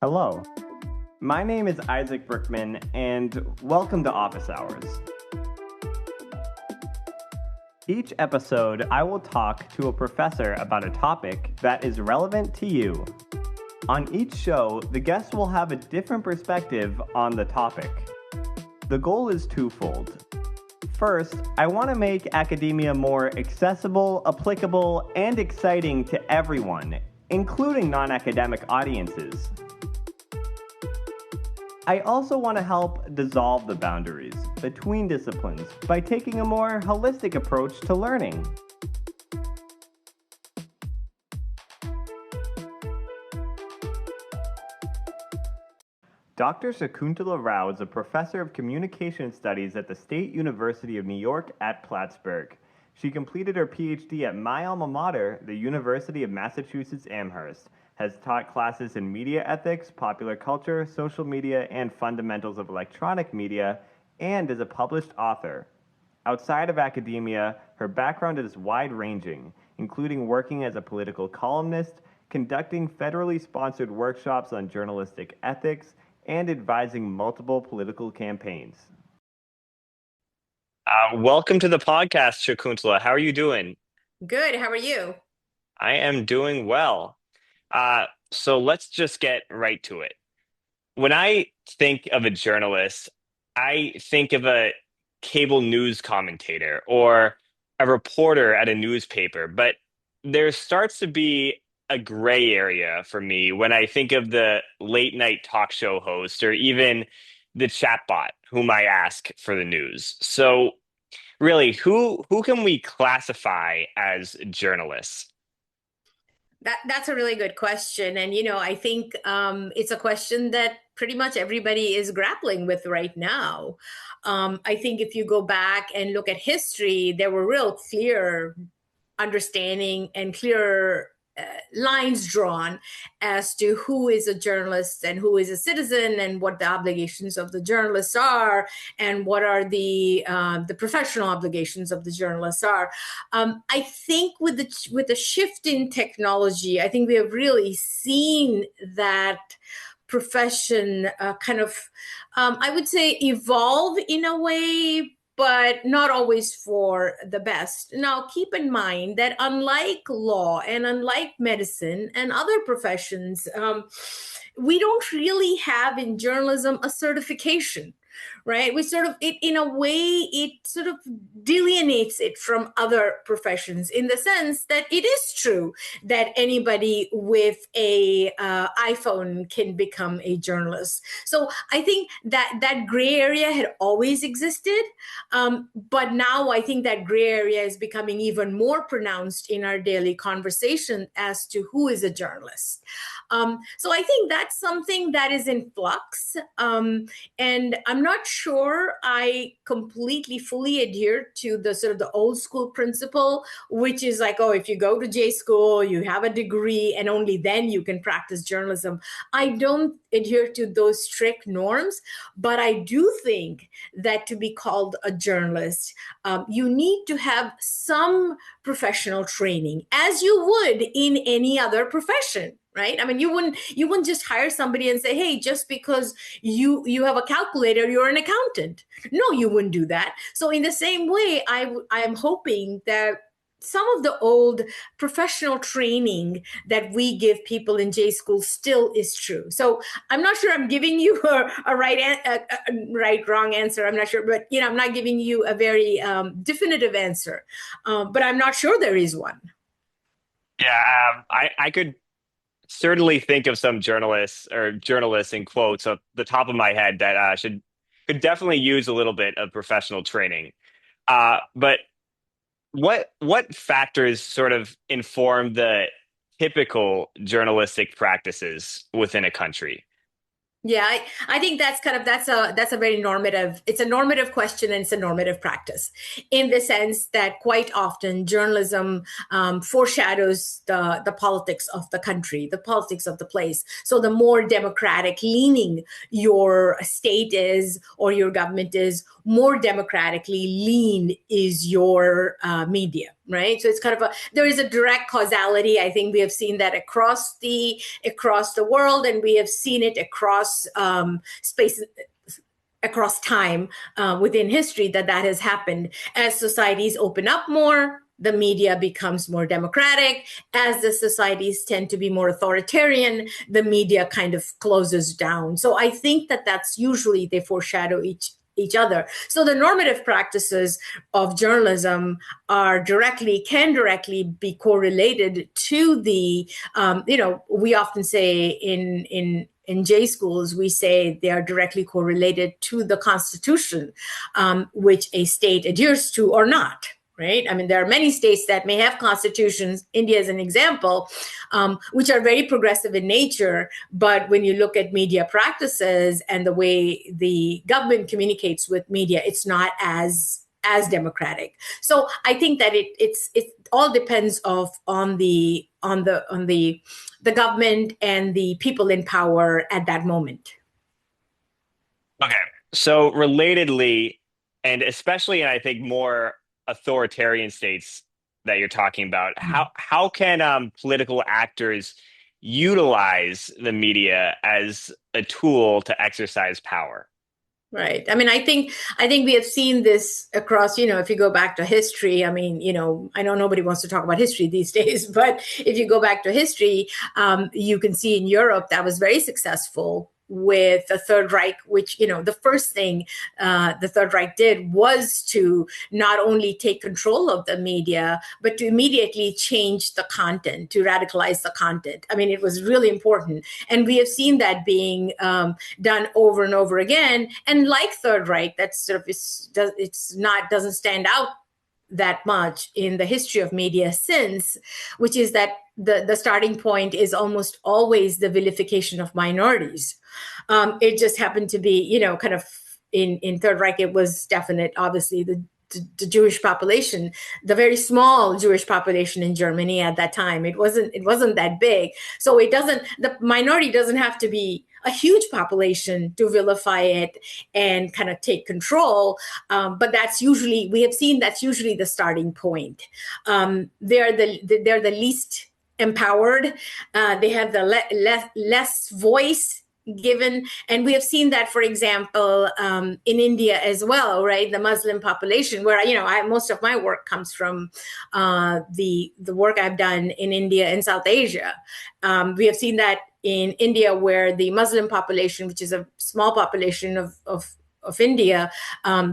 Hello, my name is Isaac Brookman, and welcome to Office Hours. Each episode, I will talk to a professor about a topic that is relevant to you. On each show, the guest will have a different perspective on the topic. The goal is twofold. First, I want to make academia more accessible, applicable, and exciting to everyone, including non-academic audiences. I also want to help dissolve the boundaries between disciplines by taking a more holistic approach to learning. Dr. Shakuntala Rao is a professor of communication studies at the State University of New York at Plattsburgh. She completed her PhD at my alma mater, the University of Massachusetts Amherst, has taught classes in media ethics, popular culture, social media, and fundamentals of electronic media, and is a published author. Outside of academia, her background is wide-ranging, including working as a political columnist, conducting federally sponsored workshops on journalistic ethics, and advising multiple political campaigns. Welcome to the podcast, Shakuntala. How are you doing? Good. How are you? I am doing well. So let's just get right to it. When I think of a journalist, I think of a cable news commentator or a reporter at a newspaper, but there starts to be a gray area for me when I think of the late night talk show host or even the chatbot whom I ask for the news. So really, who can we classify as journalists? That's a really good question, and I think it's a question that pretty much everybody is grappling with right now. I think if you go back and look at history, there were real clear understanding and clear lines drawn as to who is a journalist and who is a citizen, and what the obligations of the journalists are, and what are the professional obligations of the journalists are. I think with the shift in technology, I think we have really seen that profession I would say, evolve in a way, but not always for the best. Now, keep in mind that unlike law and unlike medicine and other professions, we don't really have in journalism a certification, right? We sort of, it in a way, it sort of delineates it from other professions, in the sense that it is true that anybody with a iPhone can become a journalist. So I think that gray area had always existed, but now I think that gray area is becoming even more pronounced in our daily conversation as to who is a journalist. So I think that's something that is in flux, and I'm not sure I completely fully adhere to the sort of the old school principle, which is like, oh, if you go to J school, you have a degree, and only then you can practice journalism. I don't adhere to those strict norms, but I do think that to be called a journalist, you need to have some professional training, as you would in any other profession. Right? I mean, you wouldn't just hire somebody and say, hey, just because you have a calculator, you're an accountant. No, you wouldn't do that. So in the same way, I am hoping that some of the old professional training that we give people in J school still is true. So I'm not sure I'm giving you a right wrong answer. I'm not sure, but I'm not giving you a very definitive answer. But I'm not sure there is one. Yeah, I could certainly think of some journalists in quotes off the top of my head that could definitely use a little bit of professional training. But what factors sort of inform the typical journalistic practices within a country? Yeah, I think that's a very normative, it's a normative question, and it's a normative practice, in the sense that quite often journalism foreshadows the politics of the country, the politics of the place. So the more democratic leaning your state is, or your government is, more democratically lean is your media. right? So it's kind of there is a direct causality. I think we have seen that across the world, and we have seen it across space, across time, within history, that has happened. As societies open up more, the media becomes more democratic. As the societies tend to be more authoritarian, the media kind of closes down. So I think that that's usually, they foreshadow each other. So the normative practices of journalism can directly be correlated to the, we often say in J schools, we say they are directly correlated to the Constitution, which a state adheres to or not. Right? I mean, there are many states that may have constitutions, India is an example, which are very progressive in nature. But when you look at media practices and the way the government communicates with media, it's not as democratic. So I think that it all depends on the government and the people in power at that moment. Okay. So relatedly, and especially in I think more authoritarian states that you're talking about, how can political actors utilize the media as a tool to exercise power? Right. I mean, I think we have seen this across, if you go back to history, I mean, I know nobody wants to talk about history these days, but if you go back to history, you can see in Europe that was very successful with the Third Reich, which, the first thing the Third Reich did was to not only take control of the media, but to immediately change the content, to radicalize the content. I mean, it was really important. And we have seen that being done over and over again. And like Third Reich, that sort of doesn't stand out that much in the history of media since, which is that the starting point is almost always the vilification of minorities. It just happened to be, kind of in Third Reich, it was definite, obviously, the Jewish population, the very small Jewish population in Germany at that time. It wasn't that big. So the minority doesn't have to be a huge population to vilify it and kind of take control. But we have seen that's usually the starting point. They're the least empowered. They have the less voice given, and we have seen that, for example, in India as well, right? The Muslim population, where most of my work comes from, the work I've done in India and South Asia. We have seen that in India, where the Muslim population, which is a small population of India,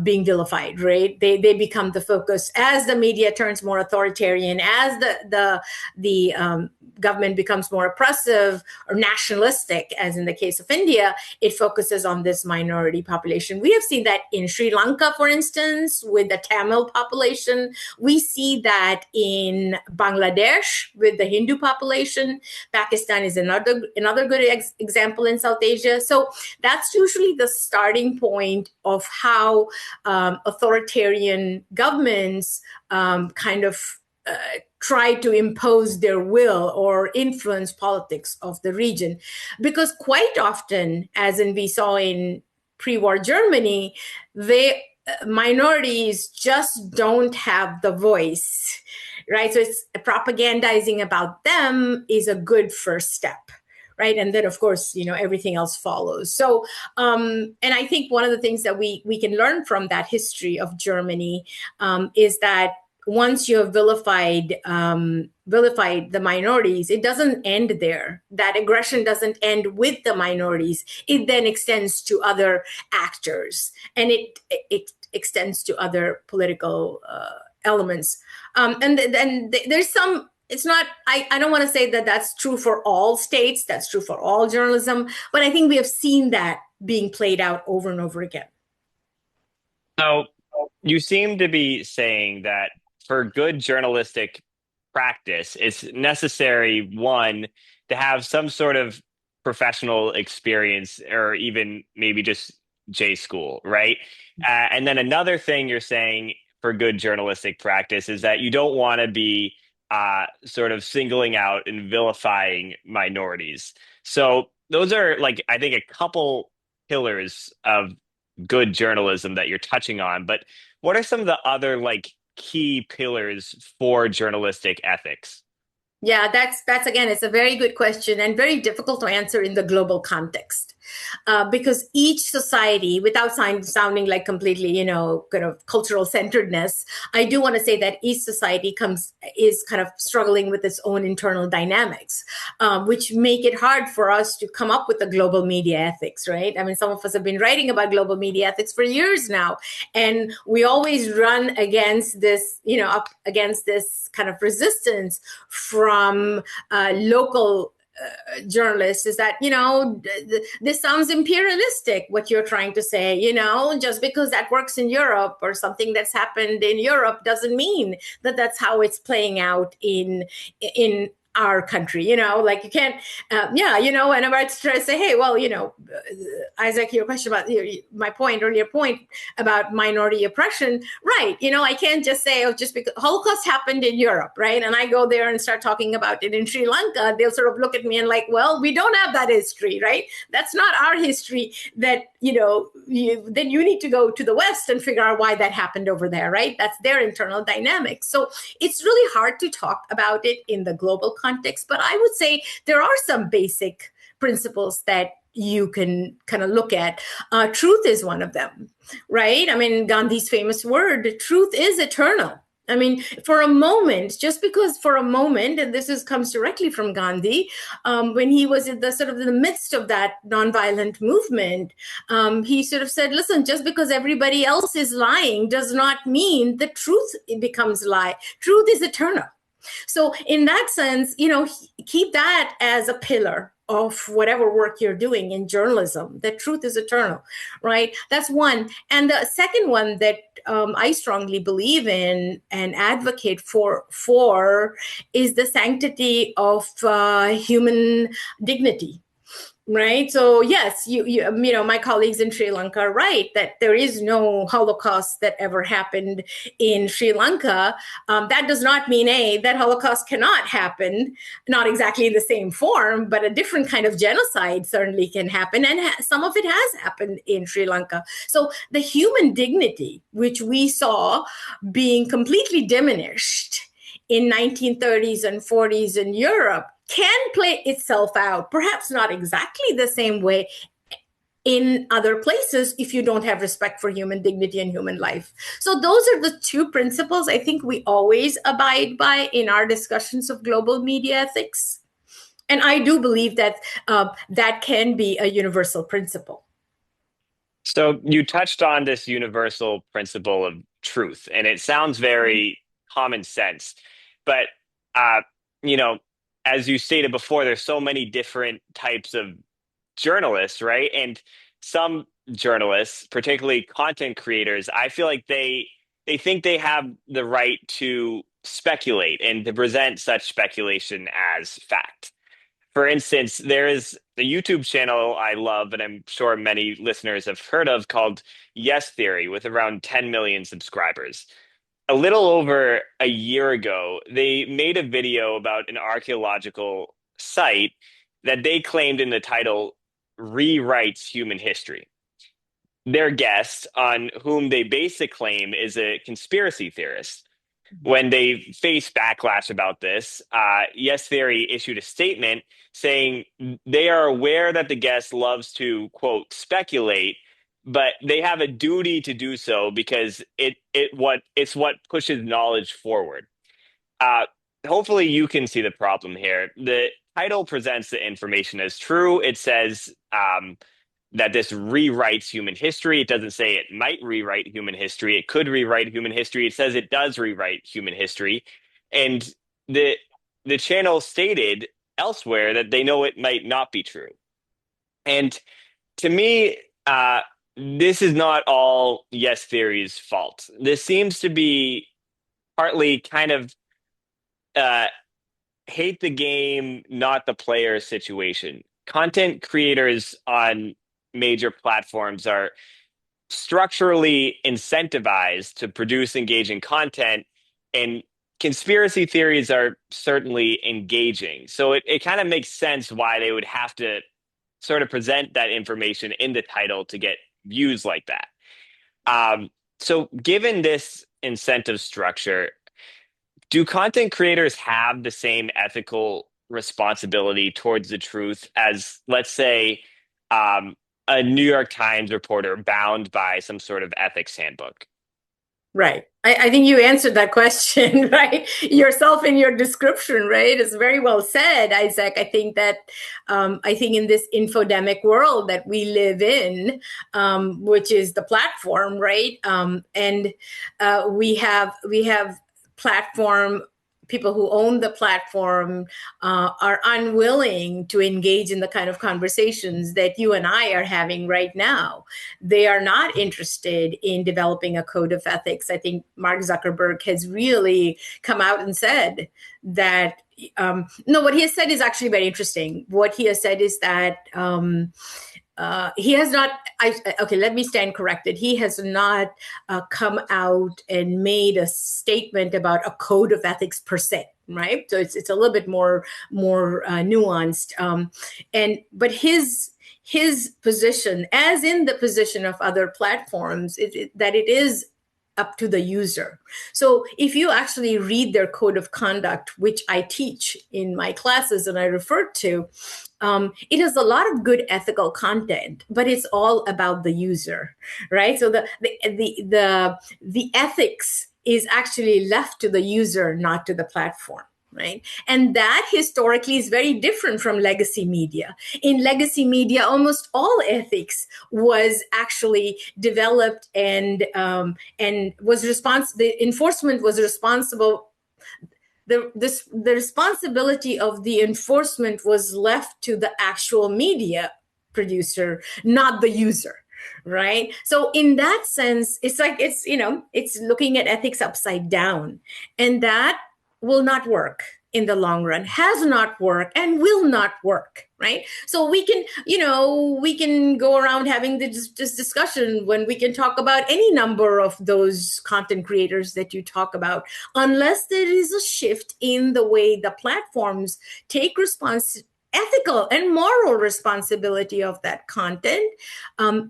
being vilified, right? They become the focus as the media turns more authoritarian, as the government becomes more oppressive or nationalistic, as in the case of India. It focuses on this minority population. We have seen that in Sri Lanka, for instance, with the Tamil population. We see that in Bangladesh with the Hindu population. Pakistan is another good example in South Asia. So that's usually the starting point of how authoritarian governments kind of try to impose their will or influence politics of the region. Because quite often, as we saw in pre-war Germany, minorities just don't have the voice, right? So it's propagandizing about them is a good first step. Right. And then, of course, everything else follows. So, and I think one of the things that we can learn from that history of Germany is that once you have vilified the minorities, it doesn't end there. That aggression doesn't end with the minorities. It then extends to other actors, and it extends to other political elements. And then there's some. It's not, I don't want to say that that's true for all states, that's true for all journalism, but I think we have seen that being played out over and over again. So you seem to be saying that for good journalistic practice, it's necessary, one, to have some sort of professional experience or even maybe just J school, right? And then another thing you're saying for good journalistic practice is that you don't want to be sort of singling out and vilifying minorities. So those are I think a couple pillars of good journalism that you're touching on. But what are some of the other key pillars for journalistic ethics? Yeah, that's again, it's a very good question and very difficult to answer in the global context. Because each society, without sounding like completely, kind of cultural centeredness, I do want to say that each society is kind of struggling with its own internal dynamics, which make it hard for us to come up with a global media ethics, right? I mean, some of us have been writing about global media ethics for years now, and we always run against this, up against this kind of resistance from local journalists, is that this sounds imperialistic, what you're trying to say. Just because that works in Europe, or something that's happened in Europe, doesn't mean that that's how it's playing out in our country. Like, you can't and I'm about to try to say, hey, well, Isaac, your question about my earlier point about minority oppression, right? I can't just say, oh, just because Holocaust happened in Europe, right, and I go there and start talking about it in Sri Lanka, they'll sort of look at me and like, well, we don't have that history, right? That's not our history. That then you need to go to the West and figure out why that happened over there, right? That's their internal dynamics. So it's really hard to talk about it in the global context, but I would say there are some basic principles that you can kind of look at. Truth is one of them, right? I mean, Gandhi's famous word, truth is eternal. I mean, for a moment, just because for a moment, and comes directly from Gandhi, when he was in the sort of in the midst of that nonviolent movement, he sort of said, listen, just because everybody else is lying does not mean the truth becomes lie. Truth is eternal. So in that sense, keep that as a pillar of whatever work you're doing in journalism. The truth is eternal, right? That's one. And the second one that I strongly believe in and advocate for is the sanctity of human dignity. Right. So yes, my colleagues in Sri Lanka are right that there is no Holocaust that ever happened in Sri Lanka. That does not mean that Holocaust cannot happen, not exactly in the same form, but a different kind of genocide certainly can happen, and some of it has happened in Sri Lanka. So the human dignity, which we saw being completely diminished in 1930s and 40s in Europe, can play itself out, perhaps not exactly the same way in other places if you don't have respect for human dignity and human life. So those are the two principles I think we always abide by in our discussions of global media ethics. And I do believe that that can be a universal principle. So you touched on this universal principle of truth, and it sounds very common sense. But uh, you know, as you stated before, there's so many different types of journalists, right? And some journalists, particularly content creators, I feel like they think they have the right to speculate and to present such speculation as fact. For instance, there is a YouTube channel I love, and I'm sure many listeners have heard of, called Yes Theory, with around 10 million subscribers. A little over a year ago, they made a video about an archaeological site that they claimed in the title rewrites human history. Their guest, on whom they base the claim, is a conspiracy theorist. When they faced backlash about this, Yes Theory issued a statement saying they are aware that the guest loves to, quote, speculate, but they have a duty to do so because it's what pushes knowledge forward. Uh, Hopefully you can see the problem here. The title presents the information as true. It says that this rewrites human history. It doesn't say it might rewrite human history. It could rewrite human history. It says it does rewrite human history. And the the channel stated elsewhere that they know it might not be true. And to me, this is not all Yes Theory's fault. This seems to be partly kind of uh, hate the game, not the player situation. Content creators on major platforms are structurally incentivized to produce engaging content, and conspiracy theories are certainly engaging. So it kind of makes sense why they would have to sort of present that information in the title to get views like that. Um, So given this incentive structure, do content creators have the same ethical responsibility towards the truth as, let's say, um, a New York Times reporter bound by some sort of ethics handbook? Right. I think you answered that question, right? Yourself in your description, right? It's very well said, Isaac. I think that I think in this infodemic world that we live in, which is the platform, right? And we have platform people who own the platform are unwilling to engage in the kind of conversations that you and I are having right now. They are not interested in developing a code of ethics. I think Mark Zuckerberg has really come out and said that. No, what he has said is actually very interesting. What he has said is that he has not. Okay, let me stand corrected. He has not come out and made a statement about a code of ethics per se, right? So it's a little bit more nuanced. But his position, as in the position of other platforms, that it is up to the user. So if you actually read their code of conduct, which I teach in my classes and I refer to, it has a lot of good ethical content, but it's all about the user, right? So the ethics is actually left to the user, not to the platform. Right. And that historically is very different from legacy media. In legacy media, almost all ethics was actually developed and was the enforcement was responsible. The responsibility of the enforcement was left to the actual media producer, not the user. Right. So in that sense, it's like it's looking at ethics upside down, and that will not work in the long run, has not worked, and will not work. Right. So we can go around having this discussion when we can talk about any number of those content creators that you talk about, unless there is a shift in the way the platforms take ethical and moral responsibility of that content,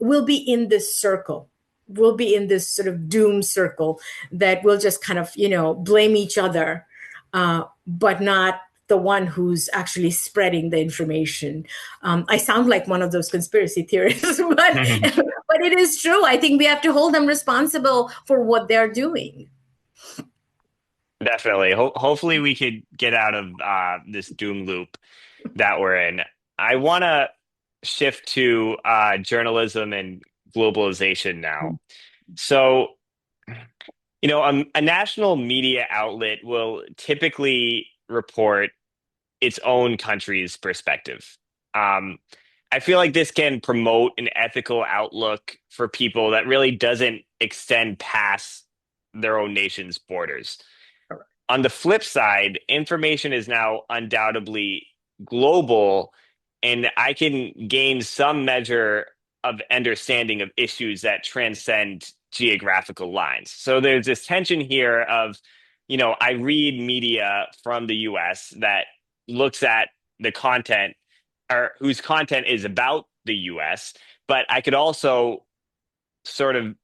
will be in this circle. We'll be in this sort of doom circle that will just kind of, blame each other, but not the one who's actually spreading the information. I sound like one of those conspiracy theorists, but it is true. I think we have to hold them responsible for what they're doing. Definitely. Hopefully, we could get out of this doom loop that we're in. I want to shift to journalism and globalization now. So, a national media outlet will typically report its own country's perspective. I feel like this can promote an ethical outlook for people that really doesn't extend past their own nation's borders. On the flip side, information is now undoubtedly global, and I can gain some measure of understanding of issues that transcend geographical lines. So there's this tension here of, I read media from the US that looks at the content or whose content is about the US, but I could also sort of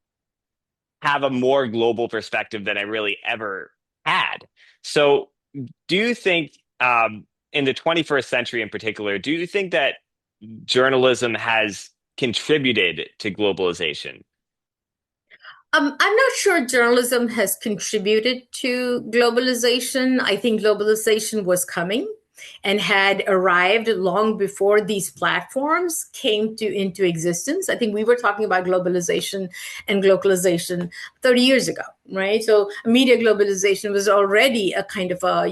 have a more global perspective than I really ever had. So do you think, in the 21st century in particular, do you think that journalism has contributed to globalization? I'm not sure journalism has contributed to globalization. I think globalization was coming and had arrived long before these platforms came into existence. I think we were talking about globalization and globalization 30 years ago, right? So media globalization was already a kind of a,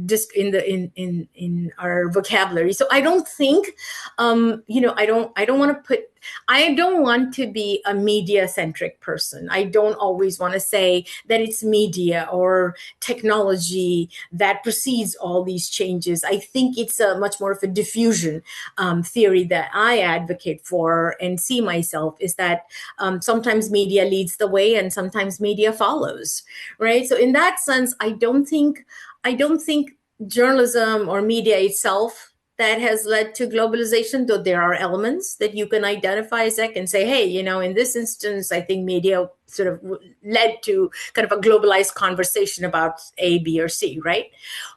disc in our vocabulary. So I don't think, I don't want to be a media-centric person. I don't always want to say that it's media or technology that precedes all these changes. I think it's a much more of a diffusion theory that I advocate for and see myself is that sometimes media leads the way and sometimes media follows, right? So in that sense, I don't think journalism or media itself that has led to globalization, though there are elements that you can identify, Zach, and say, hey, in this instance, I think media sort of led to kind of a globalized conversation about A, B, or C, right?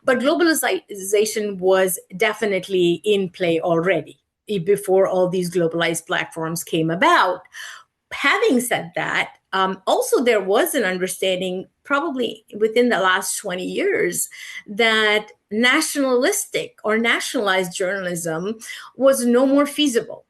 But globalization was definitely in play already before all these globalized platforms came about. Having said that, also there was an understanding probably within the last 20 years that nationalistic or nationalized journalism was no more feasible.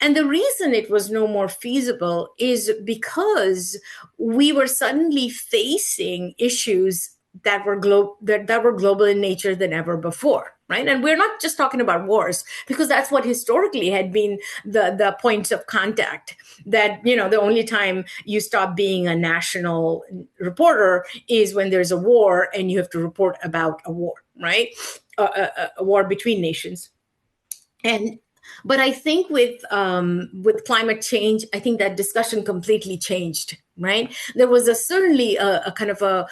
And the reason it was no more feasible is because we were suddenly facing issues that were global in nature than ever before, right? And we're not just talking about wars, because that's what historically had been the points of contact. That the only time you stop being a national reporter is when there's a war and you have to report about a war, right? A war between nations. But I think with climate change, I think that discussion completely changed. Right, there was certainly a kind of a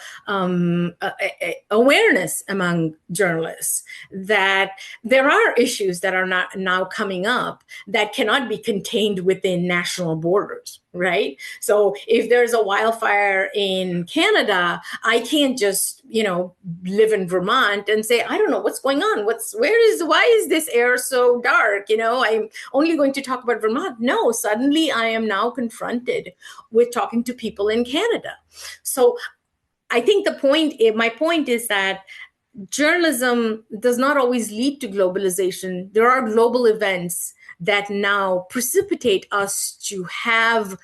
awareness among journalists that there are issues that are not now coming up that cannot be contained within national borders. Right, so if there's a wildfire in Canada, I can't just live in Vermont and say, I don't know what's going on. Why is this air so dark? I'm only going to talk about Vermont. No, suddenly I am now confronted with talking to people in Canada. So I think my point is that journalism does not always lead to globalization. There are global events that now precipitate us to have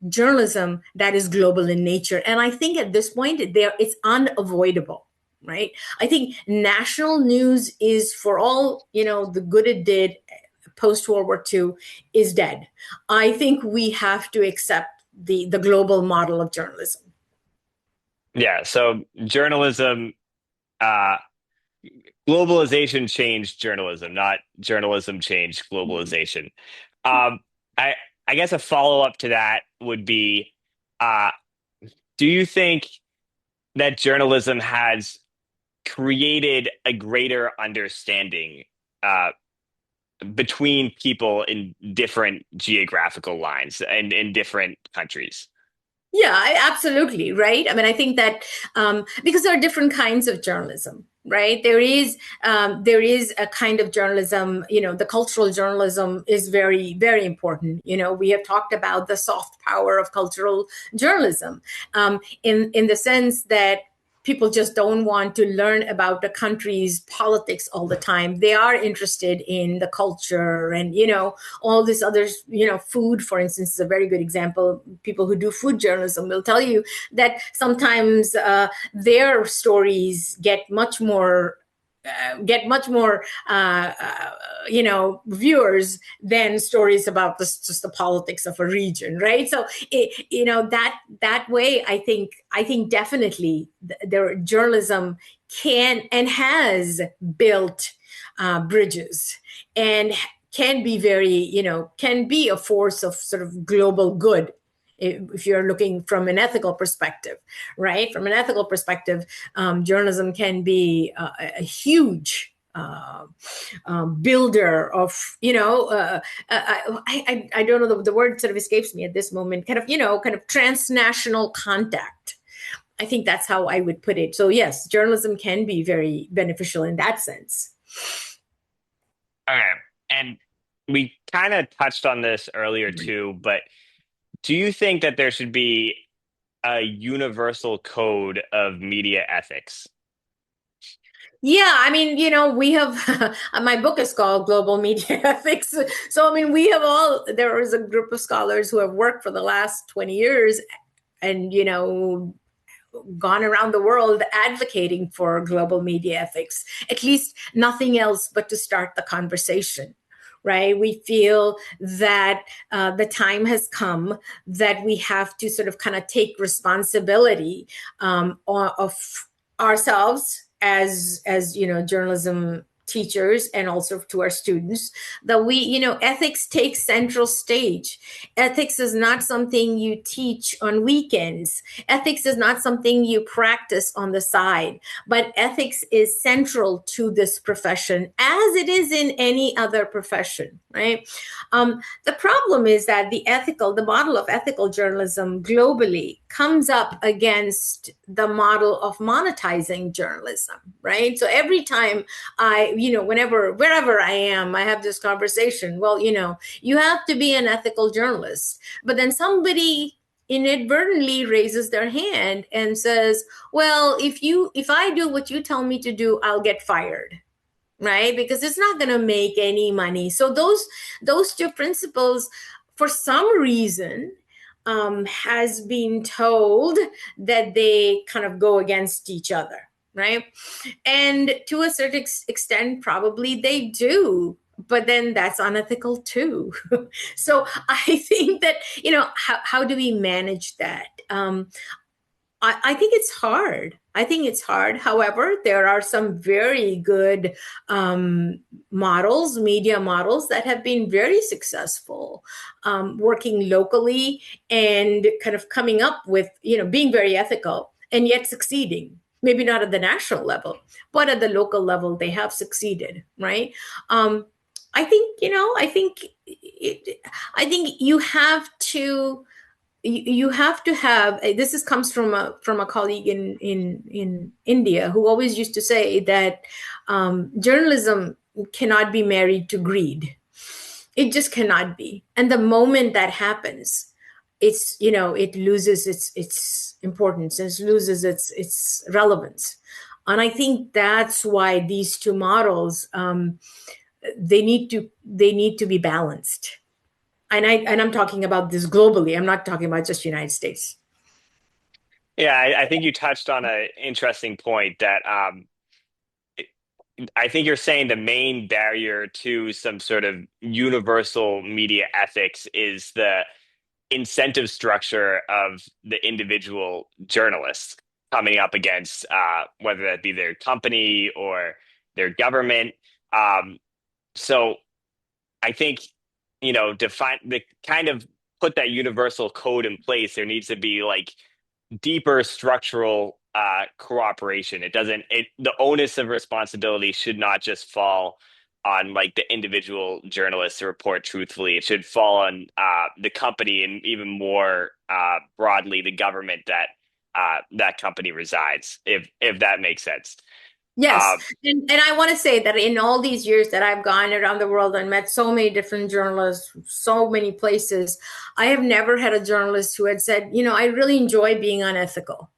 journalism that is global in nature. And I think at this point, it's unavoidable, right? I think national news is, for all, the good it did post-World War II, is dead. I think we have to accept the global model of journalism. Yeah, so journalism, globalization changed journalism, not journalism changed globalization. I guess a follow-up to that would be, do you think that journalism has created a greater understanding between people in different geographical lines and in different countries? Yeah, absolutely. Right. I mean, I think that because there are different kinds of journalism, right? There is a kind of journalism, the cultural journalism is very, very important. We have talked about the soft power of cultural journalism in the sense that people just don't want to learn about the country's politics all the time. They are interested in the culture and, all this other, food, for instance, is a very good example. People who do food journalism will tell you that sometimes their stories get much more viewers than stories about just the politics of a region, right? So that way, I think definitely their journalism can and has built bridges and can be can be a force of sort of global good. If you're looking from an ethical perspective, right? From an ethical perspective, journalism can be a huge builder of, I don't know, the word sort of escapes me at this moment, kind of transnational contact. I think that's how I would put it. So yes, journalism can be very beneficial in that sense. Okay. And we kind of touched on this earlier too, but do you think that there should be a universal code of media ethics? Yeah, I mean, we have, my book is called Global Media Ethics. So, I mean, there is a group of scholars who have worked for the last 20 years and, gone around the world advocating for global media ethics, at least nothing else but to start the conversation. Right? We feel that the time has come that we have to sort of kind of take responsibility of ourselves as journalism teachers and also to our students that ethics takes central stage. Ethics is not something you teach on weekends. Ethics is not something you practice on the side, but ethics is central to this profession as it is in any other profession, right? The problem is that the model of ethical journalism globally comes up against the model of monetizing journalism, right? So every time wherever I am, I have this conversation. Well, you have to be an ethical journalist, but then somebody inadvertently raises their hand and says, well, if I do what you tell me to do, I'll get fired, right? Because it's not going to make any money. So those two principles, for some reason, has been told that they kind of go against each other, right? And to a certain extent, probably they do, but then that's unethical too. So I think that, how do we manage that? I think it's hard. However, there are some very good media models that have been very successful, working locally and kind of coming up with, being very ethical and yet succeeding. Maybe not at the national level, but at the local level, they have succeeded, right? I think you have to. You have to have this comes from a colleague in India who always used to say that journalism cannot be married to greed. It just cannot be. And the moment that happens, it loses its importance, it loses its relevance. And I think that's why these two models they need to be balanced. And I'm talking about this globally. I'm not talking about just United States. Yeah, I think you touched on an interesting point that I think you're saying the main barrier to some sort of universal media ethics is the incentive structure of the individual journalists coming up against whether that be their company or their government. So I think, define the kind of put that universal code in place. There needs to be like deeper structural cooperation. The onus of responsibility should not just fall on like the individual journalists to report truthfully. It should fall on the company and even more broadly the government that that company resides, if that makes sense. Yes. And I want to say that in all these years that I've gone around the world and met so many different journalists from so many places, I have never had a journalist who had said, I really enjoy being unethical,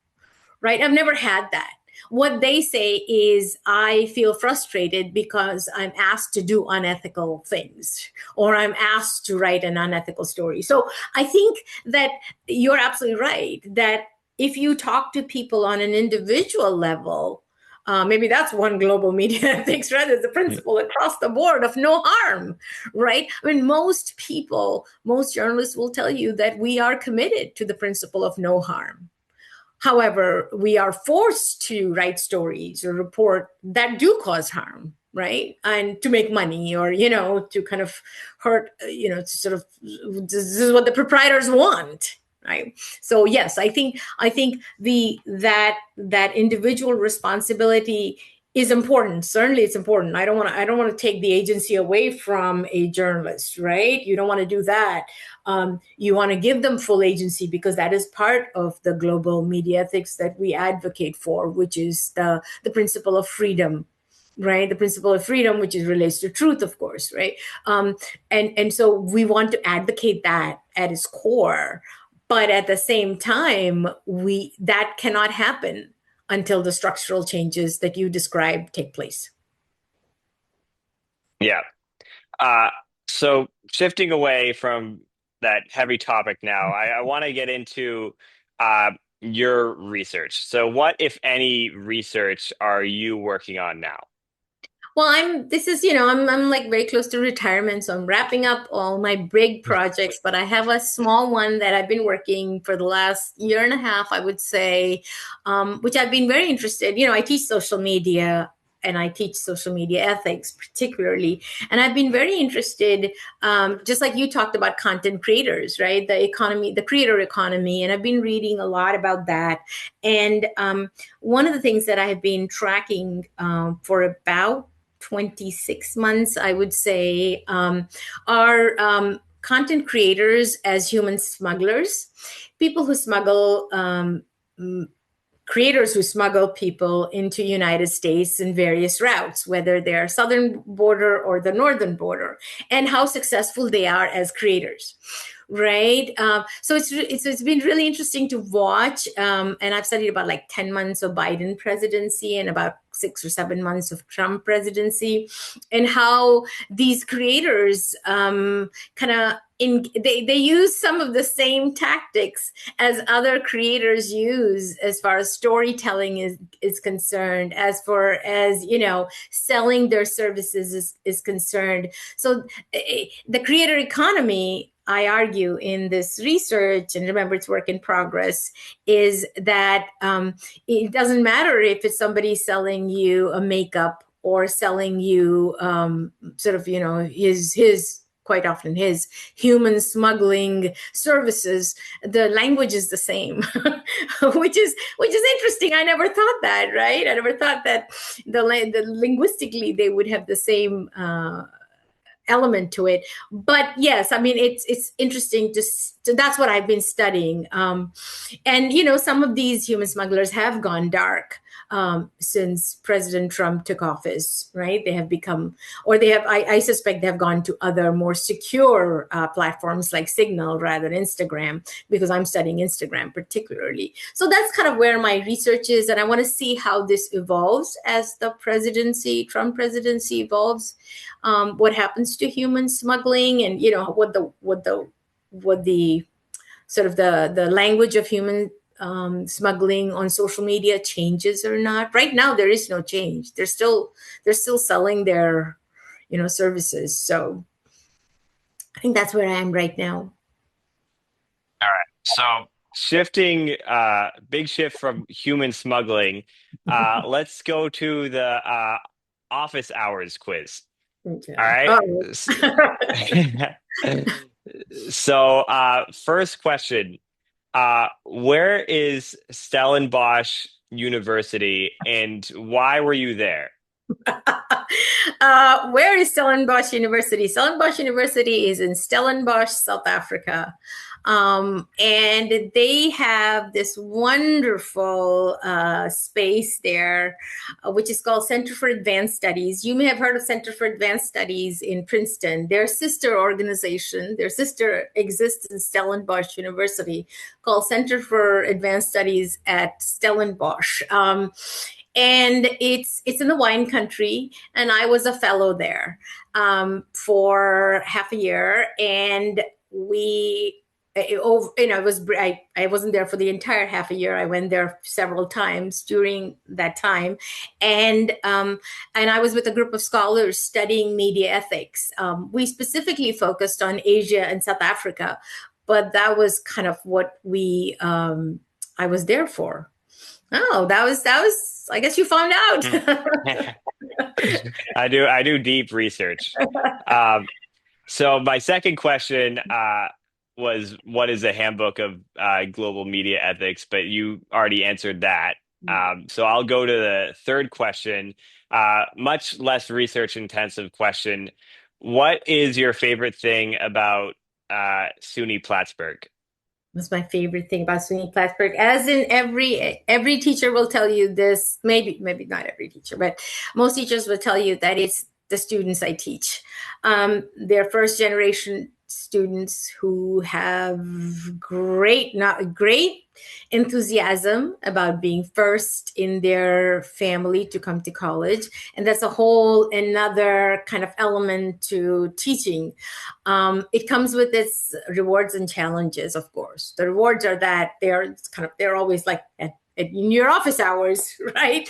right? I've never had that. What they say is, I feel frustrated because I'm asked to do unethical things, or I'm asked to write an unethical story. So I think that you're absolutely right, that if you talk to people on an individual level, maybe that's one global media ethics, right? It's the principle across the board of no harm, right? I mean, most journalists will tell you that we are committed to the principle of no harm. However, we are forced to write stories or report that do cause harm, right? And to make money, or, to kind of hurt, to sort of, this is what the proprietors want. Right. So yes, I think that individual responsibility is important. Certainly, it's important. I don't want to take the agency away from a journalist, right? You don't want to do that. You want to give them full agency, because that is part of the global media ethics that we advocate for, which is the principle of freedom. Right, the principle of freedom, which relates to truth, of course, right? And so we want to advocate that at its core. But at the same time, that cannot happen until the structural changes that you described take place. Yeah. So shifting away from that heavy topic now, I want to get into your research. So what, if any, research are you working on now? Well, I'm like very close to retirement, so I'm wrapping up all my big projects, but I have a small one that I've been working for the last year and a half, I would say, which I've been very interested. I teach social media and I teach social media ethics particularly. And I've been very interested, just like you talked about content creators, right? The economy, the creator economy. And I've been reading a lot about that. And one of the things that I have been tracking for about 26 months, I would say, are content creators as human smugglers, people who smuggle creators who smuggle people into United States in various routes, whether they're southern border or the northern border, and how successful they are as creators. Right. So it's been really interesting to watch. And I've studied about like 10 months of Biden presidency and about 6 or 7 months of Trump presidency, and how these creators kind of they use some of the same tactics as other creators use as far as storytelling is concerned, as far as, you know, selling their services is concerned. So the creator economy, I argue in this research, and remember it's work in progress, is that it doesn't matter if it's somebody selling you a makeup or selling you sort of, you know, his quite often his human smuggling services. The language is the same, which is interesting. I never thought that, right? I never thought that the linguistically they would have the same element to it. But yes, I mean, it's interesting to that's what I've been studying. And, you know, some of these human smugglers have gone dark since President Trump took office, right? They have become, or they have, I suspect they have gone to other more secure platforms like Signal rather than Instagram, because I'm studying Instagram particularly. So that's kind of where my research is. And I want to see how this evolves as the Trump presidency evolves. What happens to human smuggling, and, you know, what the sort of the language of human smuggling on social media changes or not. Right now, there is no change. They're still selling their, you know, services. So I think that's where I am right now. All right. So shifting, big shift from human smuggling. Let's go to the office hours quiz. Okay. All right. Oh. So, first question. Where is Stellenbosch University and why were you there? Where is Stellenbosch University? Stellenbosch University is in Stellenbosch, South Africa. And they have this wonderful space there, which is called Center for Advanced Studies. You may have heard of Center for Advanced Studies in Princeton. Their sister organization, their sister exists in Stellenbosch University, called Center for Advanced Studies at Stellenbosch. And it's in the wine country, and I was a fellow there for half a year, and I wasn't there for the entire half a year. I went there several times during that time, and I was with a group of scholars studying media ethics. We specifically focused on Asia and South Africa, but that was kind of what I was there for. Oh, that was. I guess you found out. I do deep research. So my second question was, what is a handbook of global media ethics? But you already answered that. So I'll go to the third question, much less research intensive question. What is your favorite thing about SUNY Plattsburgh? That's my favorite thing about SUNY Plattsburgh. As in every teacher will tell you this, maybe not every teacher, but most teachers will tell you that it's the students I teach. They're first generation students who have great enthusiasm about being first in their family to come to college. And that's a whole another kind of element to teaching. It comes with its rewards and challenges, of course. The rewards are that they're always like in your office hours, right?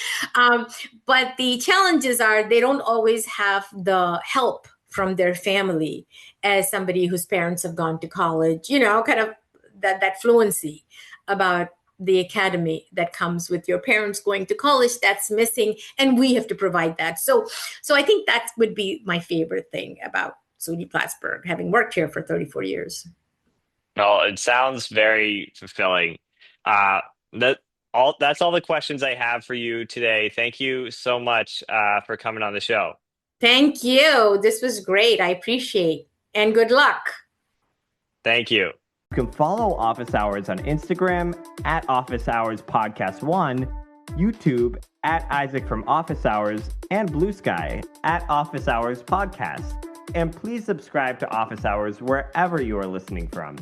But the challenges are they don't always have the help from their family as somebody whose parents have gone to college, you know, kind of that fluency about the academy that comes with your parents going to college. That's missing, and we have to provide that. So I think that would be my favorite thing about SUNY Plattsburgh, having worked here for 34 years. Well, it sounds very fulfilling. That's all the questions I have for you today. Thank you so much for coming on the show. Thank you. This was great. I appreciate, and good luck. Thank you. You can follow Office Hours on Instagram at Office Hours Podcast 1, YouTube at Isaac from Office Hours, and Blue Sky at Office Hours Podcast. And please subscribe to Office Hours wherever you are listening from.